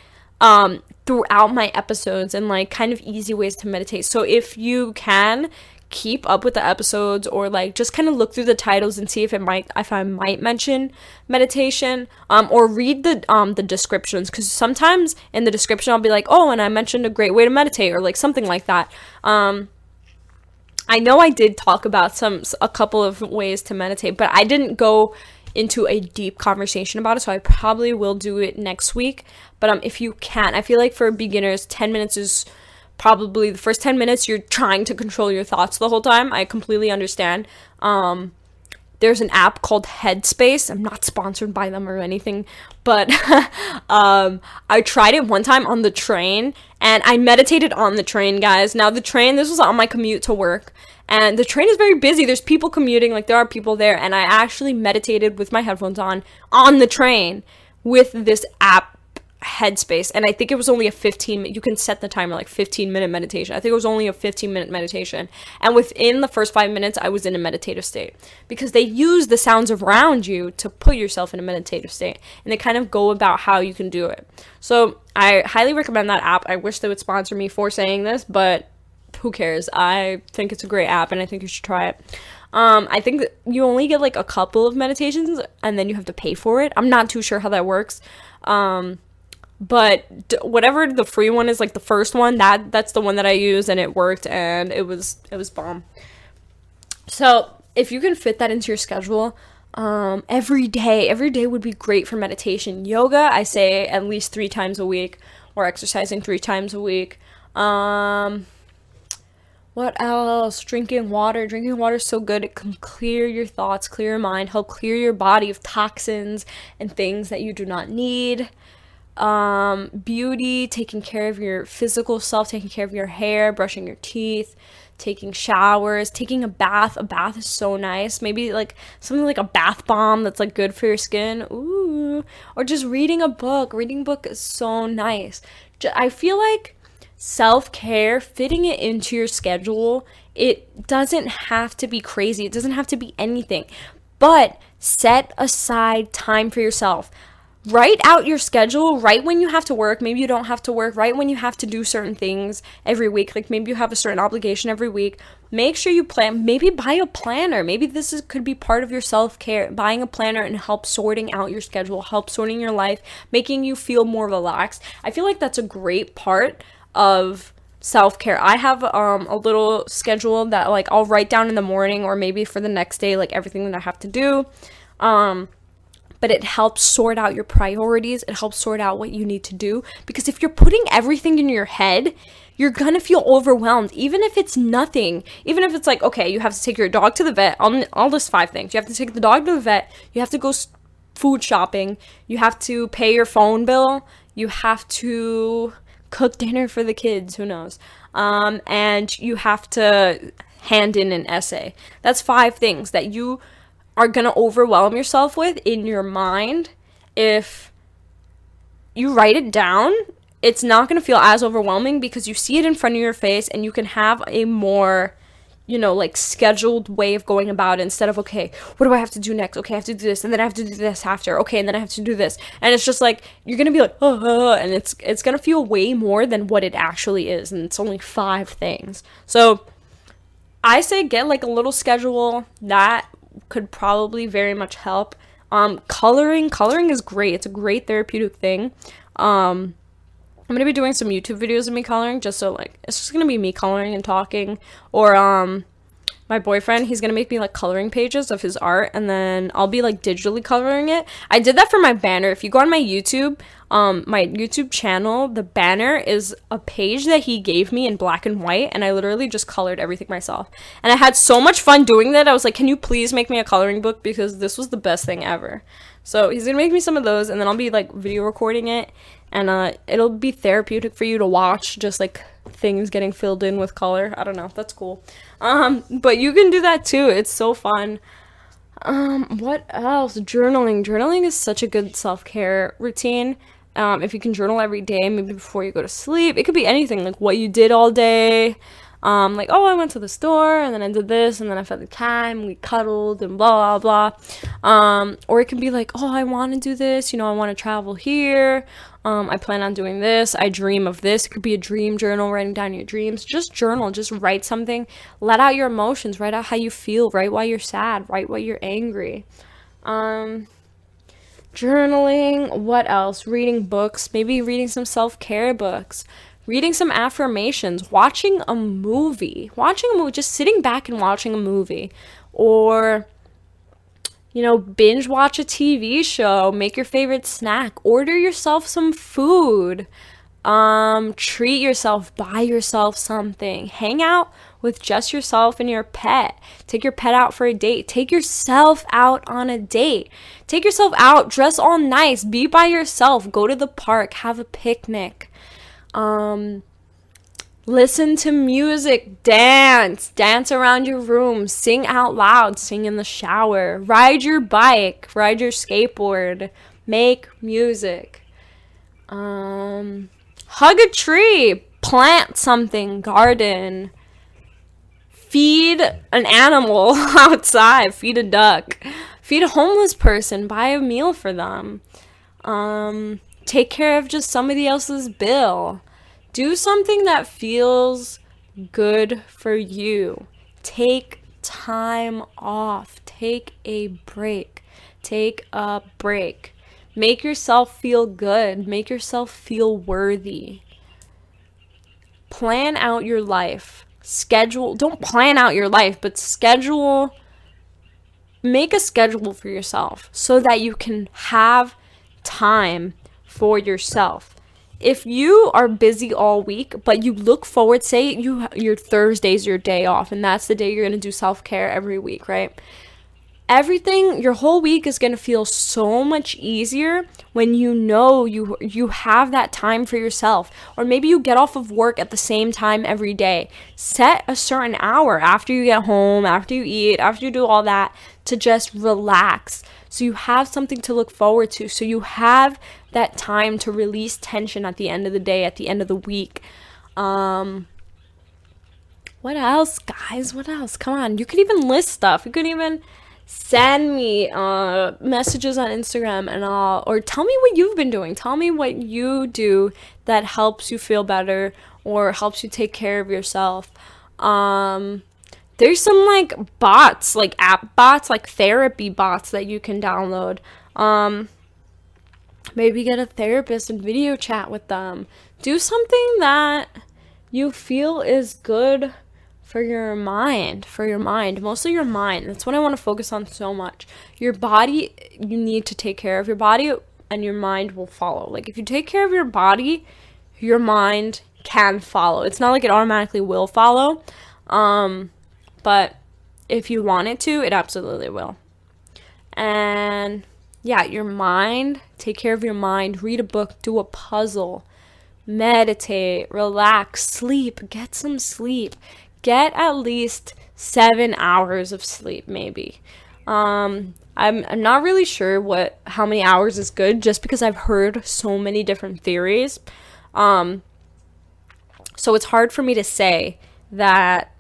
A: throughout my episodes, and like kind of easy ways to meditate. So if you can keep up with the episodes, or like just kind of look through the titles and see if I might mention meditation, or read the descriptions, because sometimes in the description I'll be like, oh, and I mentioned a great way to meditate, or like something like that. I know I did talk about a couple of ways to meditate, but I didn't go into a deep conversation about it, so I probably will do it next week. But if you can, I feel like for beginners, 10 minutes is probably the first 10 minutes you're trying to control your thoughts the whole time. I completely understand. There's an app called Headspace. I'm not sponsored by them or anything, but I tried it one time on the train, and I meditated on the train, guys. Now, this was on my commute to work, and the train is very busy. There's people commuting, like there are people there, and I actually meditated with my headphones on the train with this app, Headspace. And I think it was only you can set the timer like 15-minute meditation. I think it was only a 15-minute meditation, and within the first 5 minutes I was in a meditative state, because they use the sounds around you to put yourself in a meditative state, and they kind of go about how you can do it. So I highly recommend that app. I wish they would sponsor me for saying this, but who cares? I think it's a great app, and I think you should try it. I think that you only get like a couple of meditations, and then you have to pay for it. I'm not too sure how that works. But whatever the free one is, like the first one, that's the one that I use, and it worked, and it was bomb. So if you can fit that into your schedule, every day would be great for meditation. Yoga, I say at least 3 times a week, or exercising 3 times a week. What else? Drinking water is so good. It can clear your thoughts, clear your mind, help clear your body of toxins and things that you do not need. Beauty, taking care of your physical self, taking care of your hair, brushing your teeth, taking showers, taking a bath. A bath is so nice. Maybe like something like a bath bomb that's like good for your skin. Ooh. Or just reading a book. Reading a book is so nice. I feel like self-care, fitting it into your schedule, it doesn't have to be crazy. It doesn't have to be anything. But set aside time for yourself. Write out your schedule, right when you have to work. Maybe you don't have to work, right when you have to do certain things every week. Like maybe you have a certain obligation every week. Make sure you plan. Maybe buy a planner. Maybe could be part of your self-care. Buying a planner and help sorting out your schedule, help sorting your life, making you feel more relaxed. I feel like that's a great part of self-care. I have a little schedule that like I'll write down in the morning, or maybe for the next day, like everything that I have to do. But it helps sort out your priorities. It helps sort out what you need to do. Because if you're putting everything in your head, you're going to feel overwhelmed. Even if it's nothing. Even if it's like, okay, you have to take your dog to the vet. I'll list 5 things. You have to take the dog to the vet. You have to go food shopping. You have to pay your phone bill. You have to cook dinner for the kids. Who knows? And you have to hand in an essay. That's 5 things that you are going to overwhelm yourself with in your mind. If you write it down, it's not going to feel as overwhelming because you see it in front of your face, and you can have like scheduled way of going about it, instead of, okay, what do I have to do next? Okay, I have to do this, and then I have to do this after. Okay, and then I have to do this. And it's just like, you're gonna be like, and it's gonna feel way more than what it actually is, and it's only 5 things. So I say get like a little schedule. That could probably very much help. Coloring is great. It's a great therapeutic thing. I'm gonna be doing some YouTube videos of me coloring, just so, like, it's just gonna be me coloring and talking. Or my boyfriend, he's gonna make me like coloring pages of his art, and then I'll be like digitally coloring it. I did that for my banner. If you go on my YouTube channel, the banner is a page that he gave me in black and white, and I literally just colored everything myself. And I had so much fun doing that. I was like, can you please make me a coloring book, because this was the best thing ever. So he's gonna make me some of those, and then I'll be like video recording it, and it'll be therapeutic for you to watch, just like things getting filled in with color. I don't know, that's cool. But you can do that too. It's so fun. What else? Journaling is such a good self-care routine. If you can journal every day, maybe before you go to sleep. It could be anything, like what you did all day. Like, oh, I went to the store, and then I did this, and then I fed the cat, and we cuddled, and blah, blah, blah. Or it can be like, oh, I want to do this, I want to travel here. I plan on doing this. I dream of this. It could be a dream journal, writing down your dreams. Just journal. Just write something. Let out your emotions. Write out how you feel. Write why you're sad. Write why you're angry. Journaling. What else? Reading books. Maybe reading some self-care books. Reading some affirmations. Watching a movie. Just sitting back and watching a movie. Or binge watch a TV show, make your favorite snack, order yourself some food, treat yourself, buy yourself something, hang out with just yourself and your pet, take your pet out for a date, take yourself out on a date, take yourself out, dress all nice, be by yourself, go to the park, have a picnic, listen to music, dance around your room, sing out loud, sing in the shower, ride your bike, ride your skateboard, make music, hug a tree, plant something, garden, feed an animal outside, feed a duck, feed a homeless person, buy a meal for them, take care of just somebody else's bill. Do something that feels good for you. Take time off. Take a break. Make yourself feel good. Make yourself feel worthy. Plan out your life. Don't plan out your life, but make a schedule for yourself so that you can have time for yourself. If you are busy all week, but you look forward, say your Thursday's your day off, and that's the day you're going to do self-care every week, right? Your whole week is going to feel so much easier when you have that time for yourself. Or maybe you get off of work at the same time every day. Set a certain hour after you get home, after you eat, after you do all that, to just relax. So you have something to look forward to. So you have that time to release tension at the end of the day, at the end of the week. What else, guys? What else? Come on. You could even list stuff. You could even send me messages on Instagram, or tell me what you've been doing. Tell me what you do that helps you feel better or helps you take care of yourself. There's some like bots, like app bots, like therapy bots that you can download. Maybe get a therapist and video chat with them. Do something that you feel is good for your mind, mostly your mind. That's what I want to focus on so much. Your body, you need to take care of your body, and your mind will follow. Like, if you take care of your body, your mind can follow. It's not like it automatically will follow, but if you want it to, it absolutely will. And yeah, your mind, take care of your mind, read a book, do a puzzle, meditate, relax, sleep, get some sleep. Get at least 7 hours of sleep, maybe. I'm not really sure how many hours is good, just because I've heard so many different theories. So it's hard for me to say that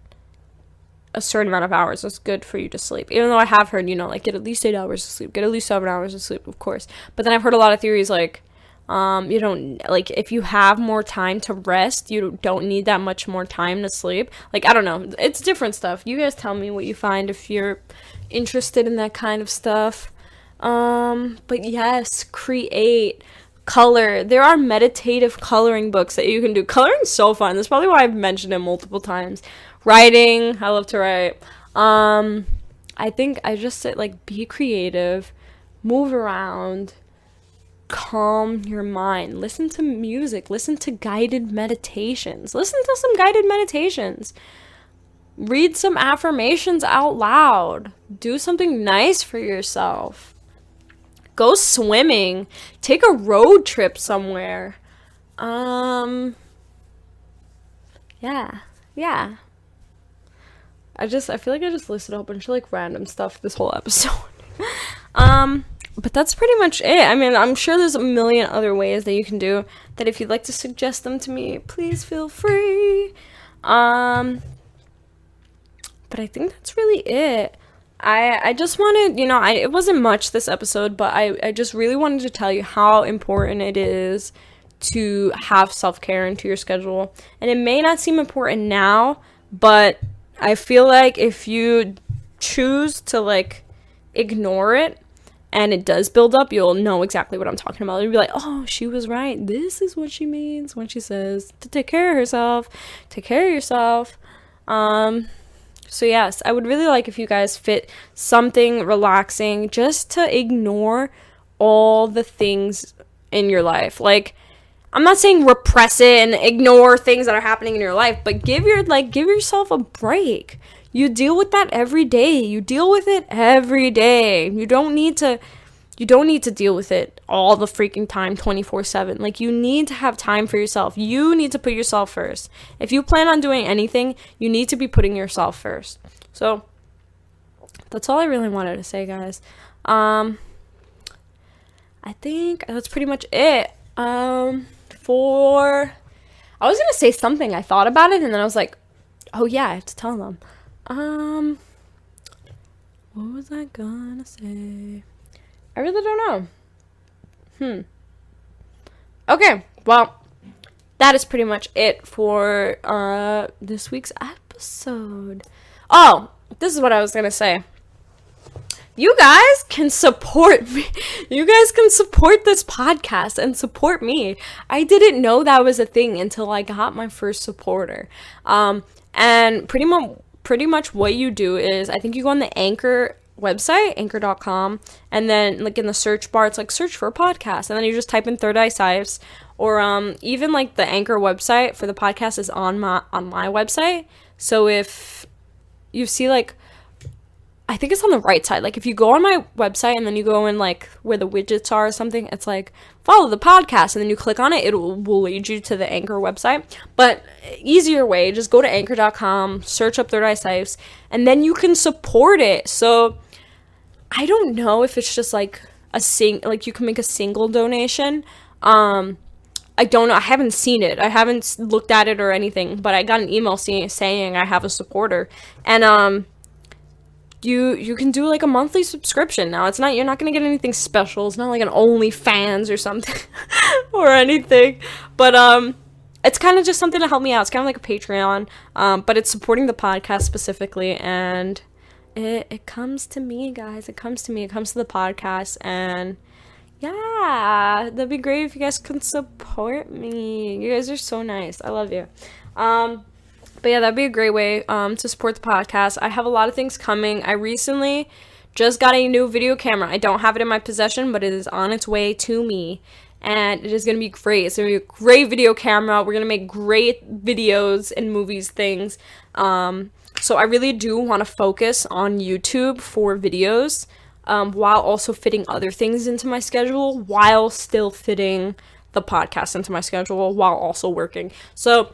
A: a certain amount of hours is good for you to sleep. Even though I have heard, like, get at least 8 hours of sleep, get at least 7 hours of sleep, of course. But then I've heard a lot of theories, like, you don't, like, if you have more time to rest, you don't need that much more time to sleep. Like, I don't know. It's different stuff. You guys tell me what you find if you're interested in that kind of stuff. But yes, create, color. There are meditative coloring books that you can do. Coloring's so fun. That's probably why I've mentioned it multiple times. Writing, I love to write. I think I just said, like, be creative, move around, calm your mind, listen to music, listen to guided meditations, read some affirmations out loud, do something nice for yourself, go swimming, take a road trip somewhere. Yeah. I feel like I just listed a whole bunch of, like, random stuff this whole episode. But that's pretty much it. I mean, I'm sure there's a million other ways that you can do that. If you'd like to suggest them to me, please feel free. But I think that's really it. I just wanted, it wasn't much this episode, but I just really wanted to tell you how important it is to have self-care into your schedule. And it may not seem important now, but I feel like if you choose to, like, ignore it, and it does build up, you'll know exactly what I'm talking about. You'll be like, oh, she was right. This is what she means when she says to take care of herself. Take care of yourself. So yes, I would really like if you guys fit something relaxing just to ignore all the things in your life. Like, I'm not saying repress it and ignore things that are happening in your life, but give yourself a break. You deal with that every day. You deal with it every day. You don't need to deal with it all the freaking time, 24/7. Like, you need to have time for yourself. You need to put yourself first. If you plan on doing anything, you need to be putting yourself first. So, that's all I really wanted to say, guys. I think that's pretty much it. I was going to say something. I thought about it, and then I was like, oh yeah, I have to tell them. What was I gonna say? I really don't know. Okay, well, that is pretty much it for this week's episode. Oh, this is what I was gonna say. You guys can support me. You guys can support this podcast and support me. I didn't know that was a thing until I got my first supporter. And pretty much what you do is, I think you go on the Anchor website, anchor.com, and then, like, in the search bar, it's like search for a podcast, and then you just type in ThirdEyeCyphs, or even, like, the Anchor website for the podcast is on my website. So if you see, like, I think it's on the right side. Like, if you go on my website and then you go in, like, where the widgets are or something, it's like, follow the podcast, and then you click on it, it will lead you to the Anchor website. But easier way, just go to anchor.com, search up ThirdEyeCyphs, and then you can support it. So I don't know if it's just, like, you can make a single donation. I don't know. I haven't seen it. I haven't looked at it or anything, but I got an email saying I have a supporter. And you can do, like, a monthly subscription now. You're not going to get anything special. It's not like an OnlyFans or something or anything. But it's kind of just something to help me out. It's kind of like a Patreon, but it's supporting the podcast specifically, and it comes to me, guys. It comes to me. It comes to the podcast, and yeah, that'd be great if you guys could support me. You guys are so nice. I love you. But yeah, that'd be a great way to support the podcast. I have a lot of things coming. I recently just got a new video camera. I don't have it in my possession, but it is on its way to me. And it is going to be great. It's going to be a great video camera. We're going to make great videos and movies things. So I really do want to focus on YouTube for videos, while also fitting other things into my schedule, while still fitting the podcast into my schedule, while also working. So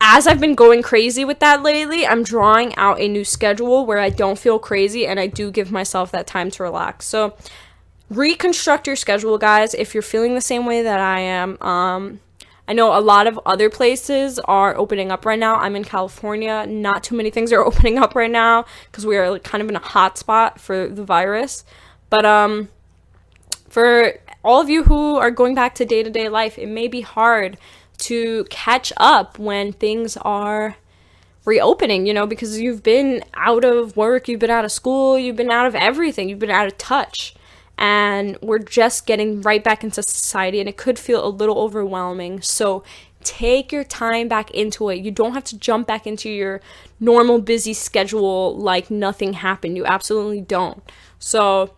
A: as I've been going crazy with that lately, I'm drawing out a new schedule where I don't feel crazy and I do give myself that time to relax. So reconstruct your schedule, guys, if you're feeling the same way that I am. I I know a lot of other places are opening up right now. I'm in California. Not too many things are opening up right now because we are like kind of in a hot spot for the virus. But for all of you who are going back to day-to-day life, it may be hard to catch up when things are reopening, you know, because you've been out of work, you've been out of school, you've been out of everything, you've been out of touch, and we're just getting right back into society, and it could feel a little overwhelming. So take your time back into it. You don't have to jump back into your normal busy schedule like nothing happened. You absolutely don't. So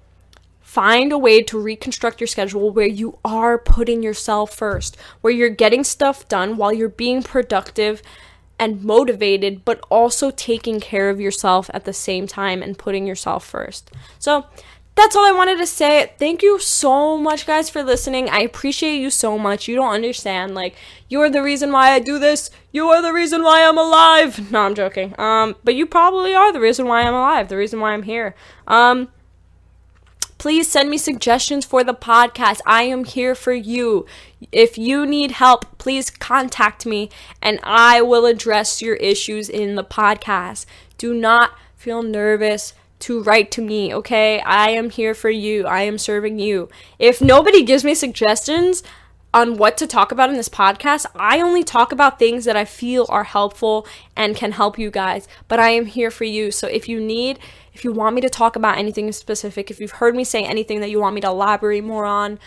A: find a way to reconstruct your schedule where you are putting yourself first, where you're getting stuff done while you're being productive and motivated, but also taking care of yourself at the same time and putting yourself first. So that's all I wanted to say. Thank you so much, guys, for listening. I appreciate you so much. You don't understand. Like, you're the reason why I do this. You are the reason why I'm alive. No, I'm joking. But you probably are the reason why I'm alive, the reason why I'm here. Please send me suggestions for the podcast. I am here for you. If you need help, please contact me and I will address your issues in the podcast. Do not feel nervous to write to me, okay? I am here for you. I am serving you. If nobody gives me suggestions on what to talk about in this podcast, I only talk about things that I feel are helpful and can help you guys. But I am here for you. So if you want me to talk about anything specific, if you've heard me say anything that you want me to elaborate more on,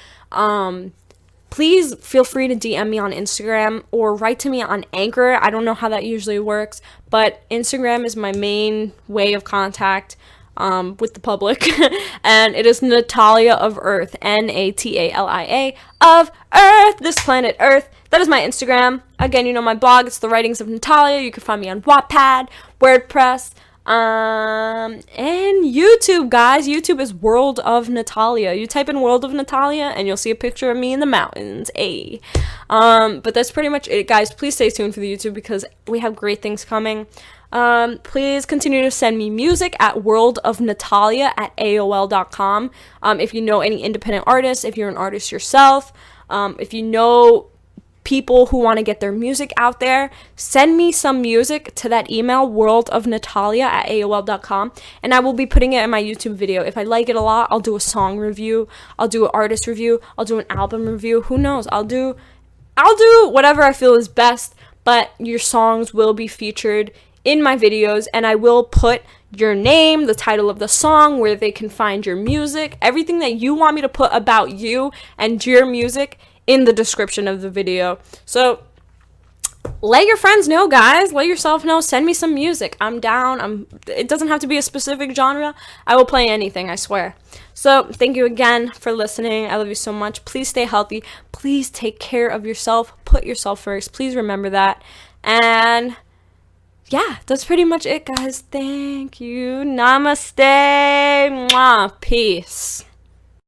A: please feel free to DM me on Instagram or write to me on Anchor. I don't know how that usually works, but Instagram is my main way of contact with the public. And it is Natalia of Earth, Natalia of Earth, this planet Earth. That is my Instagram. Again, you know my blog, it's The Writings of Natalia. You can find me on Wattpad, WordPress, and YouTube, guys. YouTube is World of Natalia. You type in World of Natalia and you'll see a picture of me in the mountains. But that's pretty much it, guys. Please stay tuned for the YouTube because we have great things coming. Please continue to send me music at worldofnatalia@aol.com. If you know any independent artists, if you're an artist yourself, if you know people who want to get their music out there, send me some music to that email, worldofnatalia@aol.com, and I will be putting it in my YouTube video. If I like it a lot, I'll do a song review, I'll do an artist review, I'll do an album review, who knows, I'll do whatever I feel is best, but your songs will be featured in my videos, and I will put your name, the title of the song, where they can find your music, everything that you want me to put about you and your music in the description of the video. So let your friends know, guys. Let yourself know. Send me some music. I'm down. It doesn't have to be a specific genre. I will play anything, I swear. So thank you again for listening. I love you so much. Please stay healthy. Please take care of yourself. Put yourself first. Please remember that. And yeah, that's pretty much it, guys. Thank you. Namaste. Mwah. Peace.